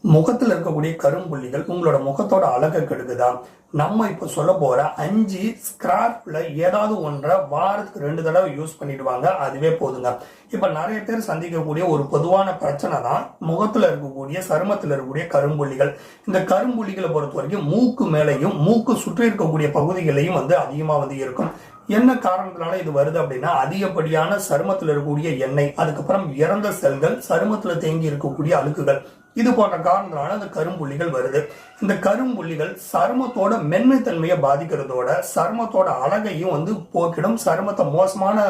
முகத்தில் இருக்கக்கூடிய கரும்புள்ளிகள் உங்களோட முகத்தோட அழகை கெடுக்குதா? நம்ம இப்ப சொல்ல போற 5 ஸ்கிராப்ல ஏதாவது ஒன்றை வாரத்துக்கு 2 தடவை யூஸ் பண்ணிடுவாங்க, அதுவே போதுங்க. இப்ப நிறைய பேர் சந்திக்கக்கூடிய ஒரு பொதுவான பிரச்சனை தான் முகத்துல இருக்கக்கூடிய சருமத்துல இருக்கக்கூடிய கரும்புள்ளிகள். இந்த கரும்புள்ளிகளை பொறுத்த வரைக்கும் மூக்கு மேலையும் மூக்கு சுற்றி இருக்கக்கூடிய பகுதிகளையும் அதிகமா இருக்கும். என்ன காரணத்தினால இது வருது அப்படின்னா, அதிகப்படியான சருமத்தில் இருக்கக்கூடிய எண்ணெய், அதுக்கப்புறம் இறந்த செல்கள், சருமத்துல தேங்கி இருக்கக்கூடிய அழுக்குகள், இது போன்ற காரணத்தினால அந்த கரும்புள்ளிகள் வருது. இந்த கரும்புள்ளிகள் சருமத்தோட மென்மைத்தன்மையை பாதிக்கிறதோட சருமத்தோட அழகையும் போக்கிடும், சருமத்தை மோசமான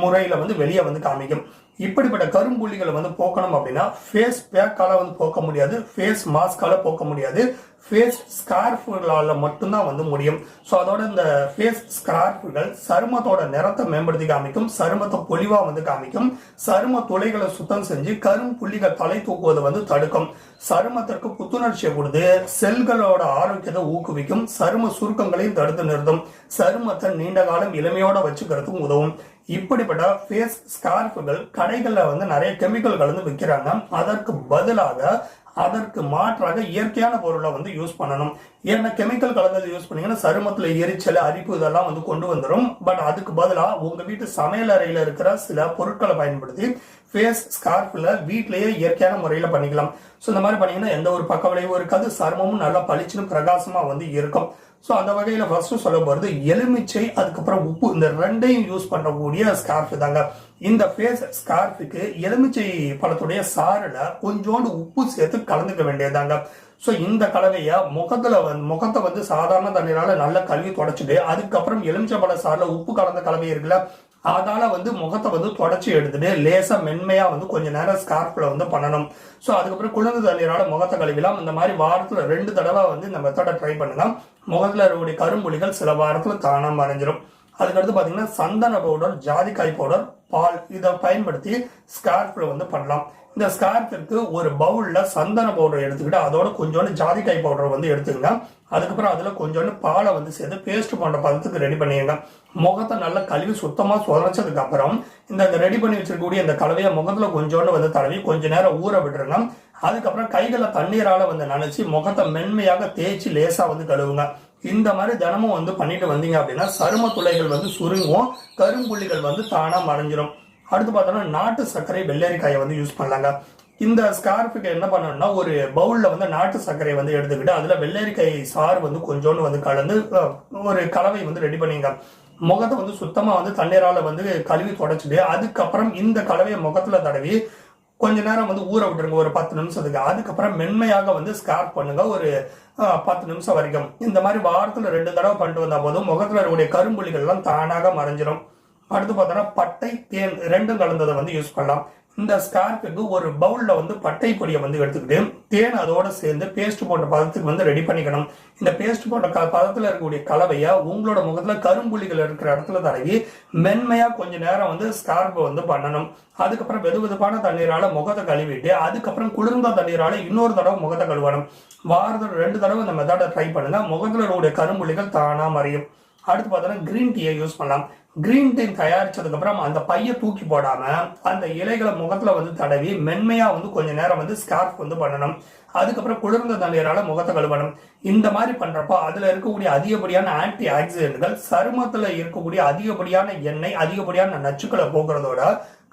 முறையில வெளியே காமிக்கும். இப்படிப்பட்ட கரும்புள்ளிகளை போக்கணும் அப்படின்னா ஃபேஸ் பேக்கால போக்க முடியாது, ஃபேஸ் மாஸ்கால போக்க முடியாது, ஃபேஸ் ஸ்கார்ஃபுகளால மட்டும்தான் முடியும். ஸோ அதோட இந்த ஃபேஸ் ஸ்கார்ஃபுகள் சருமத்தோட நிறத்தை மேம்படுத்தி காமிக்கும், சருமத்தை பொலிவா காமிக்கும், சரும துளைகளை சுத்தம் செஞ்சு கரும்புள்ளிகள் தலை தூக்குவதை தடுக்கும், சருமத்திற்கு புத்துணர்ச்சியை கொடுத்து செல்களோட ஆரோக்கியத்தை ஊக்குவிக்கும், சரும சுருக்கங்களையும் தடுத்து நிறுத்தும், சருமத்தை நீண்ட காலம் இளமையோட வச்சுக்கிறதுக்கும் உதவும். இப்படிப்பட்ட ஃபேஸ் ஸ்கார்ஃபுகள் கடைகள்ல நிறைய கெமிக்கல் கலந்து விற்கிறாங்க. அதற்கு பதிலாக அதற்கு மாற்றாக இயற்கையான பொருளை யூஸ் பண்ணணும். ஏன்னா கெமிக்கல் கலந்தது யூஸ் பண்ணீங்கன்னா சருமத்துல எரிச்சல், அரிப்பு இதெல்லாம் கொண்டு வந்துடும். பட் அதுக்கு பதிலாக உங்க வீட்டு சமையல் அறையில இருக்கிற சில பொருட்களை பயன்படுத்தி ஃபேஸ் ஸ்கார்ஃப்ல வீட்லயே இயற்கையான முறையில பண்ணிக்கலாம். ஸோ இந்த மாதிரி பண்ணீங்கன்னா எந்த ஒரு பக்க விளைவும் இருக்காது, சருமமும் நல்லா பளிச்சுன்னு பிரகாசமா இருக்கும். ஸோ அந்த வகையில ஃபர்ஸ்ட் சொல்ல போறது எலுமிச்சை, அதுக்கப்புறம் உப்பு, இந்த ரெண்டையும் யூஸ் பண்ணக்கூடிய ஸ்கார்ஃப் தாங்க. இந்த ஃபேஸ் ஸ்கார்ஃபுக்கு எலுமிச்சை பழத்துடைய சாறுல கொஞ்சோண்டு உப்பு சேர்த்து கலந்துக்க வேண்டியதாங்க. ஸோ இந்த கலவையை முகத்தை சாதாரண தண்ணீரால நல்லா கழுவி தொடச்சிட்டு, அதுக்கப்புறம் எலுமிச்சை பழ சாறுல உப்பு கலந்த கலவை இருக்குல்ல, அதால முகத்தை தொடச்சி எடுத்துட்டு லேசா மென்மையா கொஞ்ச நேரம் ஸ்கார்ஃப்ல பண்ணணும். ஸோ அதுக்கப்புறம் குளிர்ந்த தண்ணீரால முகத்தை கழுவிலாம். இந்த மாதிரி வாரத்துல 2 தடவை இந்த மெத்தடை ட்ரை பண்ணுங்க. முகத்துல இருக்கக்கூடிய கரும்புள்ளிகள் சில வாரத்துல தானா மறைஞ்சிடும். அதுக்கடுத்து பாத்தீங்கன்னா சந்தன பவுடர், ஜாதிக்காய் பவுடர், பால், இதை பயன்படுத்தி ஸ்கார்ஃப்ல பண்ணலாம். இந்த ஸ்கார்ஃபிற்கு ஒரு பவுல்ல சந்தன பவுடர் எடுத்துக்கிட்டு அதோட கொஞ்சோண்டு ஜாதிக்காய் பவுடர் எடுத்துக்கங்க. அதுக்கப்புறம் அதுல கொஞ்சோண்டு பாலை சேர்த்து பேஸ்ட் போன்ற பதத்துக்கு ரெடி பண்ணிடுங்க. முகத்தை நல்லா கழுவி சுத்தமா சுதச்சதுக்கு அப்புறம் இந்த ரெடி பண்ணி வச்சிருக்கக்கூடிய இந்த கலவையை முகத்துல கொஞ்சோண்டு தடவி கொஞ்ச நேரம் ஊற விட்டுருங்க. அதுக்கப்புறம் கைகளை தண்ணீரால நனைச்சு முகத்தை மென்மையாக தேய்ச்சி லேசா கழுவுங்க. இந்த மாதிரி தினமும் பண்ணிட்டு வந்தீங்க அப்படின்னா சரும துளைகள் சுருங்கும், கரும்புள்ளிகள் தானா மறைஞ்சிரும். அடுத்து பார்த்தோம்னா நாட்டு சர்க்கரை, வெள்ளரிக்காயை யூஸ் பண்ணலாங்க. இந்த ஸ்கார்ஃபுக்கு என்ன பண்ணணும்னா ஒரு பவுல்ல நாட்டு சர்க்கரை எடுத்துக்கிட்டு அதுல வெள்ளரிக்காய் சாறு கொஞ்சோண்டு கலந்து ஒரு கலவை ரெடி பண்ணிங்க. முகத்தை சுத்தமா தண்ணீரால கழுவி தொடச்சிட்டு அதுக்கப்புறம் இந்த கலவையை முகத்துல தடவி கொஞ்ச நேரம் ஊற விட்டுருங்க, ஒரு 10 நிமிஷத்துக்கு. அதுக்கப்புறம் மென்மையாக ஸ்கார்ப் பண்ணுங்க ஒரு 10 நிமிஷம் வரைக்கும். இந்த மாதிரி வாரத்துல 2 தடவை பண்ணிட்டு வந்தா போதும் முகத்துல இருக்கக்கூடிய கரும்புள்ளிகள் எல்லாம் தானாக மறைஞ்சிரும். அடுத்து பார்த்தோம்னா பட்டை, தேன் ரெண்டும் கலந்ததை யூஸ் பண்ணலாம். இந்த ஸ்கார்ஃபுக்கு ஒரு பவுல்ல பட்டை பொடியை எடுத்துக்கிட்டு தேன் அதோட சேர்ந்து பேஸ்ட் போன்ற பதத்துக்கு ரெடி பண்ணிக்கணும். இந்த பேஸ்ட் போன்ற பதத்துல இருக்கக்கூடிய கலவையை உங்களோட முகத்துல கரும்புள்ளிகள் இருக்கிற இடத்துல தடவி மென்மையா கொஞ்ச நேரம் ஸ்கார்ஃப் பண்ணணும். அதுக்கப்புறம் வெதுவெதுப்பான தண்ணீரால முகத்தை கழுவிட்டு அதுக்கப்புறம் குளிர்ந்த தண்ணீரால இன்னொரு தடவை முகத்தை கழுவணும். வாரத்தில் 2 தடவை இந்த மெத்தடை ட்ரை பண்ணுங்க. முகத்துல இருக்கக்கூடிய கரும்புள்ளிகள் தானா மறையும். அடுத்து பார்த்தோம்னா கிரீன் டீயை யூஸ் பண்ணலாம். கிரீன் டீ தயாரிச்சதுக்கு அப்புறம் அந்த பைய தூக்கி போடாம அந்த இலைகளை முகத்துல தடவி மென்மையா கொஞ்ச நேரம் ஸ்கார்ஃப் பண்ணணும். அதுக்கப்புறம் குளிர்ந்த தண்ணீரால முகத்தை கழுவணும். இந்த மாதிரி பண்றப்ப அதுல இருக்கக்கூடிய அதிகப்படியான ஆன்டி ஆக்சிடென்ட்கள் சருமத்துல இருக்கக்கூடிய அதிகப்படியான எண்ணெய், அதிகப்படியான நச்சுக்களை போக்குறதோட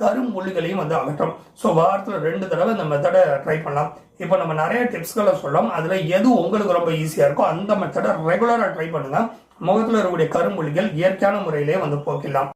கரும்புள்ளிகளையும் அகற்றும். ஸோ வாரத்துல 2 தடவை இந்த மெத்தடை ட்ரை பண்ணலாம். இப்போ நம்ம நிறைய டிப்ஸ்களை சொல்லலாம், அதுல எது உங்களுக்கு ரொம்ப ஈஸியா இருக்கோ அந்த மெத்தடை ரெகுலரா ட்ரை பண்ணுங்க. முகத்துல இருக்கக்கூடிய கரும்புள்ளிகள் இயற்கையான முறையிலே போக்கிடலாம்.